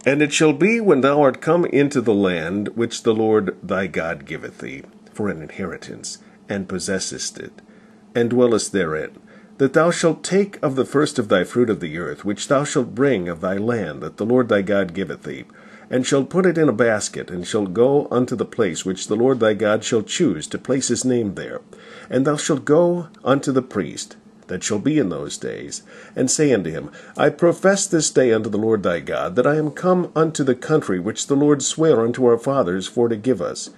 And it shall be, when thou art come into the land which the Lord thy God giveth thee for an inheritance, and possessest it, and dwellest therein, that thou shalt take of the first of thy fruit of the earth, which thou shalt bring of thy land that the Lord thy God giveth thee, and shalt put it in a basket, and shalt go unto the place which the Lord thy God shall choose to place his name there. And thou shalt go unto the priest that shall be in those days, and say unto him, I profess this day unto the Lord thy God, that I am come unto the country which the Lord sware unto our fathers for to give us.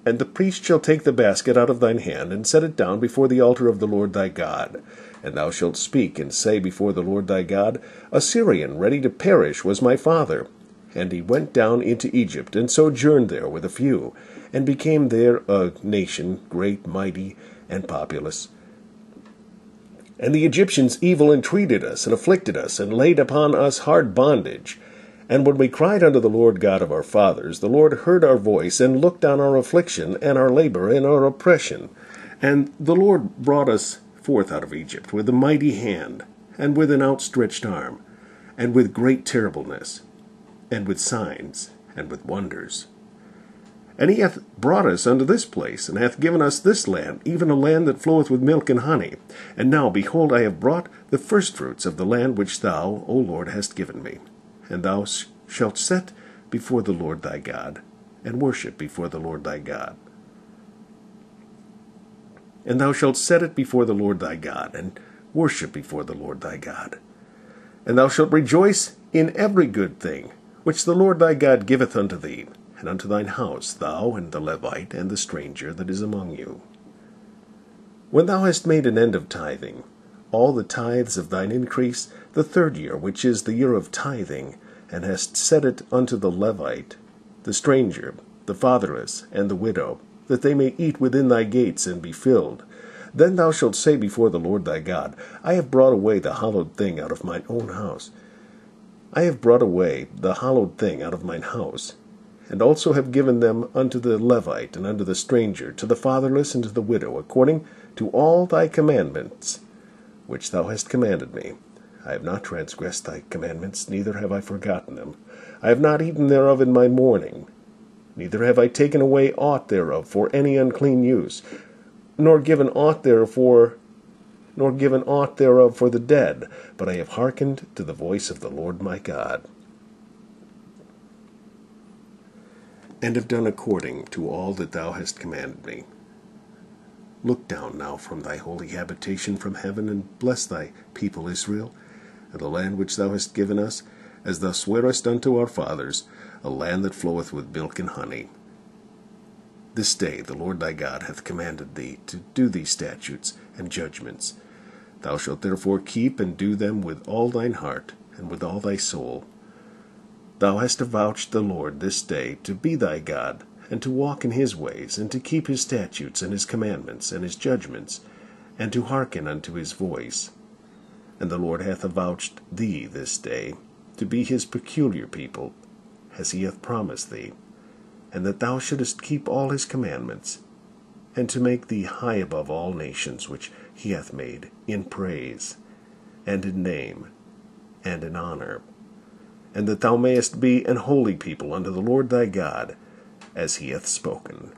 And the priest shall take the basket out of thine hand, and set it down before the altar of the Lord thy God. And thou shalt speak, and say before the Lord thy God, A Syrian ready to perish was my father. And he went down into Egypt, and sojourned there with a few, and became there a nation great, mighty, and populous. And the Egyptians evil entreated us, and afflicted us, and laid upon us hard bondage. And when we cried unto the Lord God of our fathers, the Lord heard our voice, and looked on our affliction, and our labor, and our oppression. And the Lord brought us forth out of Egypt with a mighty hand, and with an outstretched arm, and with great terribleness, and with signs, and with wonders. And he hath brought us unto this place, and hath given us this land, even a land that floweth with milk and honey. And now, behold, I have brought the firstfruits of the land which thou, O Lord, hast given me. And thou shalt set before the Lord thy God, and worship before the Lord thy God. And thou shalt set it before the Lord thy God, and worship before the Lord thy God. And thou shalt rejoice in every good thing, which the Lord thy God giveth unto thee, and unto thine house, thou and the Levite and the stranger that is among you. When thou hast made an end of tithing, all the tithes of thine increase, the third year, which is the year of tithing, and hast set it unto the Levite, the stranger, the fatherless, and the widow, that they may eat within thy gates and be filled, then thou shalt say before the Lord thy God, I have brought away the hallowed thing out of mine own house. I have brought away the hallowed thing out of mine house, and also have given them unto the Levite, and unto the stranger, to the fatherless, and to the widow, according to all thy commandments, which thou hast commanded me. I have not transgressed thy commandments, neither have I forgotten them. I have not eaten thereof in my mourning, neither have I taken away aught thereof for any unclean use, nor given aught thereof for the dead, but I have hearkened to the voice of the Lord my God, and have done according to all that thou hast commanded me. Look down now from thy holy habitation from heaven, and bless thy people Israel, and the land which thou hast given us, as thou swarest unto our fathers, a land that floweth with milk and honey. This day the Lord thy God hath commanded thee to do these statutes and judgments. Thou shalt therefore keep and do them with all thine heart, and with all thy soul. Thou hast avouched the Lord this day to be thy God, and to walk in his ways, and to keep his statutes and his commandments and his judgments, and to hearken unto his voice. And the Lord hath avouched thee this day to be his peculiar people, as he hath promised thee, and that thou shouldest keep all his commandments, and to make thee high above all nations which he hath made, in praise, and in name, and in honor, and that thou mayest be an holy people unto the Lord thy God, as he hath spoken.